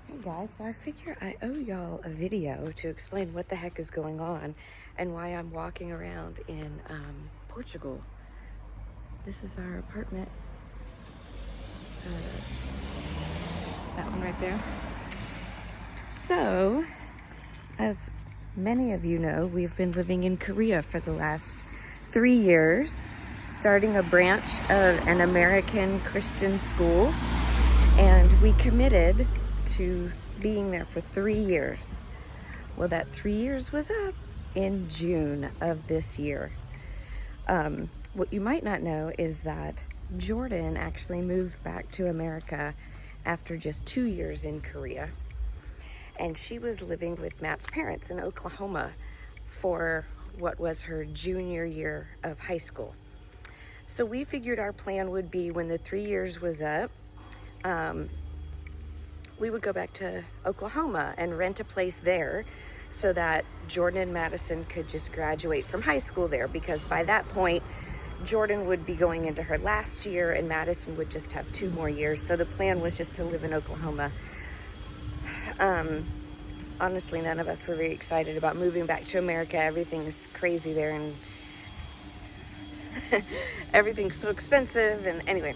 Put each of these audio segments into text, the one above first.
Hey guys, so I figure I owe y'all a video to explain what the heck is going on and why I'm walking around in Portugal. This is our apartment. That one right there. So, as many of you know, we've been living in Korea for the last 3 years, starting a branch of an American Christian school, and we committed to being there for 3 years. Well, that 3 years was up in June of this year. What you might not know is that Jordan actually moved back to America after just 2 years in Korea. And she was living with Matt's parents in Oklahoma for what was her junior year of high school. So we figured our plan would be when the 3 years was up, we would go back to Oklahoma and rent a place there so that Jordan and Madison could just graduate from high school there, because by that point, Jordan would be going into her last year and Madison would just have 2 more years. So the plan was just to live in Oklahoma. Honestly, none of us were very excited about moving back to America. Everything is crazy there and everything's so expensive. And anyway,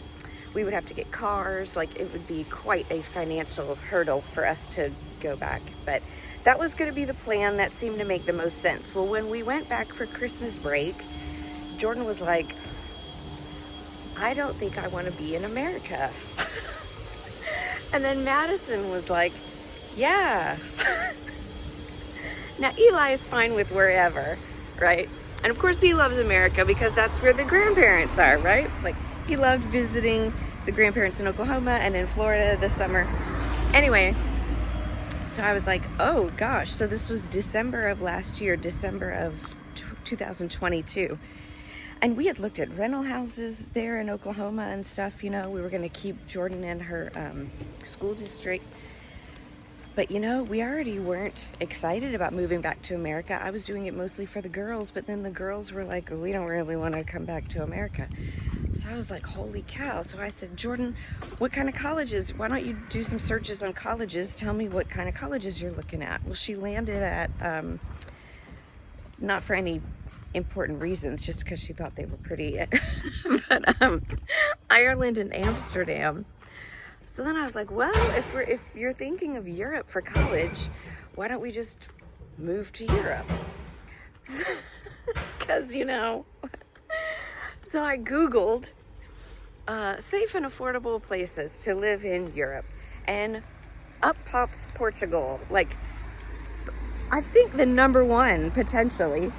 we would have to get cars. Like, it would be quite a financial hurdle for us to go back. But that was going to be the plan. That seemed to make the most sense. Well, when we went back for Christmas break, Jordan was like, I don't think I want to be in America. And then Madison was like, yeah. Now, Eli is fine with wherever, right? And of course he loves America because that's where the grandparents are, right? Like, he loved visiting the grandparents in Oklahoma and in Florida this summer. Anyway, so I was like, oh gosh. So this was December of last year, December of 2022. And we had looked at rental houses there in Oklahoma and stuff. You know, we were going to keep Jordan in her school district. But, you know, we already weren't excited about moving back to America. I was doing it mostly for the girls, but then the girls were like, we don't really want to come back to America. So I was like, holy cow. So I said, Jordan, what kind of colleges? Why don't you do some searches on colleges? Tell me what kind of colleges you're looking at. Well, she landed at, not for any important reasons, just because she thought they were pretty, but Ireland and Amsterdam. So then I was like, well, if you're thinking of Europe for college, why don't we just move to Europe? Because, you know. So I Googled safe and affordable places to live in Europe, and up pops Portugal. Like, I think the number one, potentially,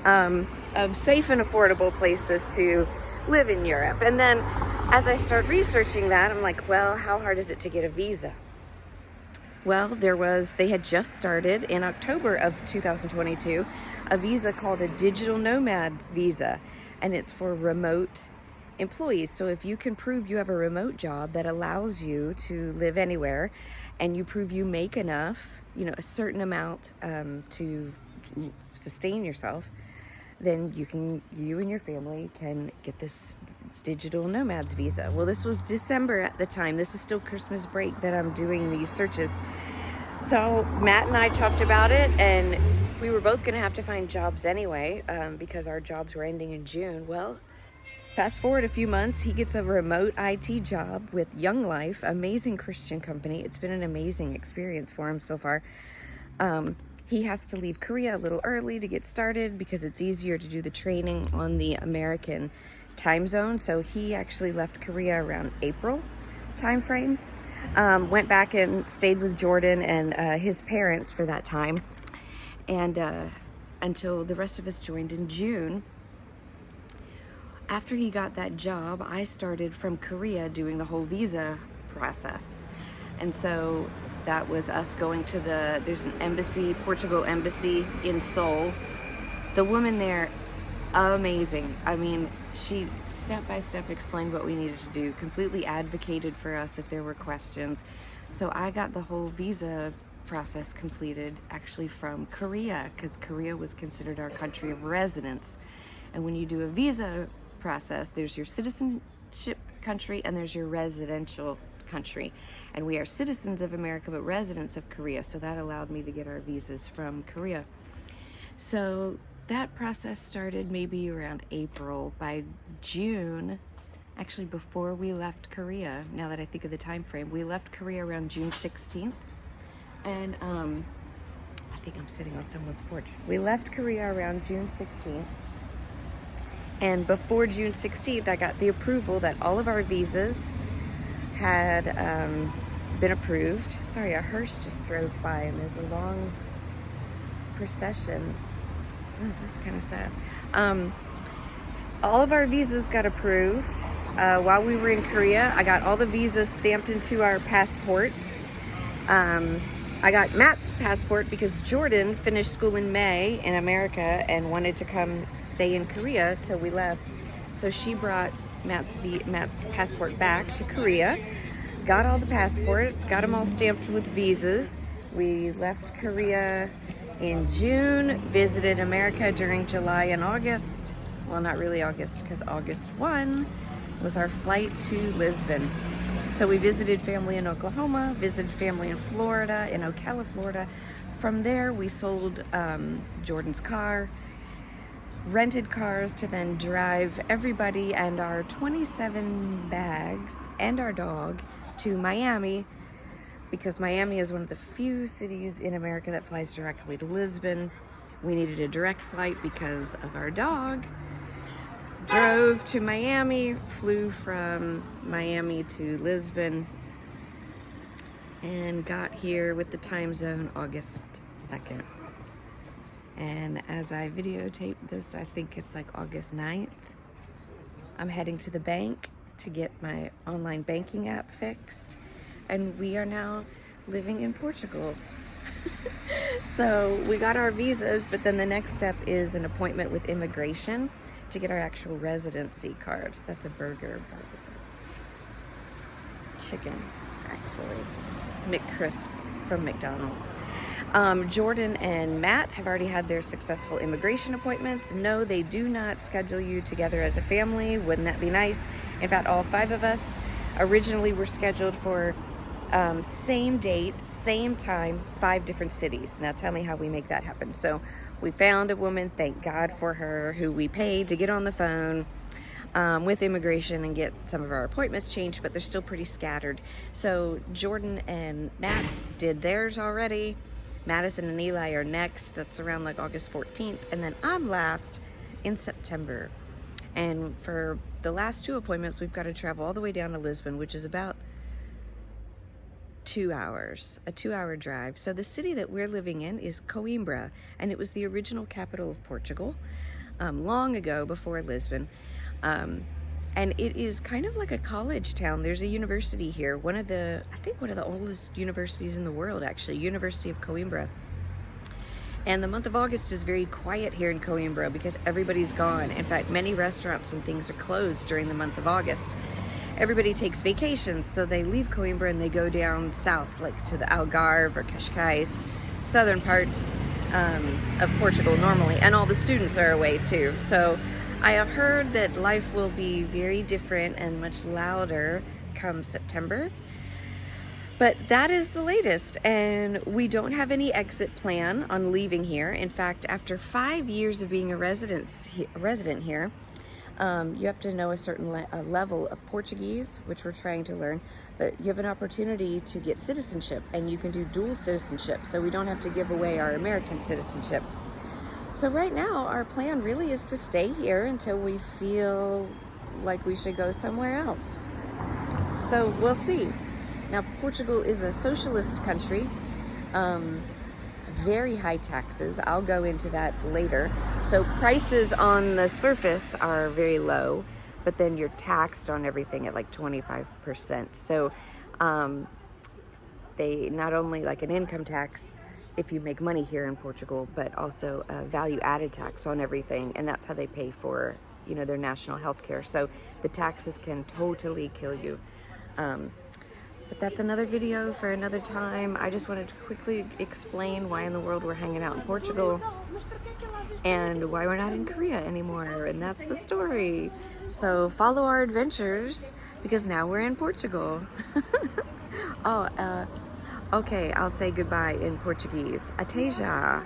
of safe and affordable places to live in Europe. And then as I started researching that, I'm like, well, how hard is it to get a visa? Well, they had just started in October of 2022, a visa called a digital nomad visa, and it's for remote employees. So if you can prove you have a remote job that allows you to live anywhere, and you prove you make enough, you know, a certain amount to sustain yourself, then you and your family can get this digital nomads visa. Well, this was December at the time. This is still Christmas break that I'm doing these searches. So Matt and I talked about it, and we were both going to have to find jobs anyway, because our jobs were ending in June. Well, fast forward a few months, he gets a remote IT job with Young Life, amazing Christian company. It's been an amazing experience for him so far. He has to leave Korea a little early to get started because it's easier to do the training on the American time zone. So he actually left Korea around April timeframe. Went back and stayed with Jordan and his parents for that time. And until the rest of us joined in June. After he got that job, I started from Korea doing the whole visa process. And so that was us going to there's an embassy, Portugal embassy in Seoul. The woman there, amazing. I mean, she step by step explained what we needed to do, completely advocated for us if there were questions. So I got the whole visa process completed actually from Korea, because Korea was considered our country of residence. And when you do a visa process, there's your citizenship country and there's your residential country. And we are citizens of America, but residents of Korea. So that allowed me to get our visas from Korea. So that process started maybe around April. By June, actually before we left Korea, now that I think of the time frame, we left Korea around June 16th. And I think I'm sitting on someone's porch. We left Korea around June 16th. And before June 16th, I got the approval that all of our visas had been approved. Sorry, a hearse just drove by and there's a long procession. Oh, that's kind of sad. All of our visas got approved. While we were in Korea, I got all the visas stamped into our passports. I got Matt's passport because Jordan finished school in May in America and wanted to come stay in Korea till we left. So she brought Matt's passport back to Korea, got all the passports, got them all stamped with visas. We left Korea in June, visited America during July and August. Well, not really August, because August 1 was our flight to Lisbon. So we visited family in Oklahoma, visited family in Florida, in Ocala, Florida. From there, we sold Jordan's car, rented cars to then drive everybody and our 27 bags and our dog to Miami, because Miami is one of the few cities in America that flies directly to Lisbon. We needed a direct flight because of our dog. Drove to Miami, flew from Miami to Lisbon, and got here with the time zone August 2nd. And as I videotape this, I think it's like August 9th. I'm heading to the bank to get my online banking app fixed, and we are now living in Portugal. So we got our visas, but then the next step is an appointment with immigration to get our actual residency cards. That's a burger. Chicken, actually. McCrisp from McDonald's. Jordan and Matt have already had their successful immigration appointments. No, they do not schedule you together as a family. Wouldn't that be nice? In fact, all 5 of us originally were scheduled for same date, same time, 5 different cities. Now tell me how we make that happen. So we found a woman, thank God for her, who we paid to get on the phone with immigration and get some of our appointments changed, but they're still pretty scattered. So Jordan and Matt did theirs already. Madison and Eli are next. That's around like August 14th. And then I'm last in September. And for the last 2 appointments, we've got to travel all the way down to Lisbon, which is about 2 hours, a 2-hour drive. So the city that we're living in is Coimbra, and it was the original capital of Portugal long ago, before Lisbon. And it is kind of like a college town. There's a university here, I think one of the oldest universities in the world, actually, University of Coimbra. And the month of August is very quiet here in Coimbra because everybody's gone. In fact, many restaurants and things are closed during the month of August. Everybody takes vacations, so they leave Coimbra and they go down south, like to the Algarve or Cascais, southern parts of Portugal normally, and all the students are away too. So I have heard that life will be very different and much louder come September. But that is the latest, and we don't have any exit plan on leaving here. In fact, after 5 years of being a resident here, you have to know a certain level of Portuguese, which we're trying to learn, but you have an opportunity to get citizenship, and you can do dual citizenship, so we don't have to give away our American citizenship. So right now, our plan really is to stay here until we feel like we should go somewhere else. So we'll see. Now, Portugal is a socialist country, very high taxes. I'll go into that later. So prices on the surface are very low, but then you're taxed on everything at like 25%. So they not only like an income tax if you make money here in Portugal, but also a value-added tax on everything, and that's how they pay for, you know, their national health care. So the taxes can totally kill you. But that's another video for another time. I just wanted to quickly explain why in the world we're hanging out in Portugal and why we're not in Korea anymore, and that's the story. So follow our adventures because now we're in Portugal. Oh, okay, I'll say goodbye in Portuguese. Até já.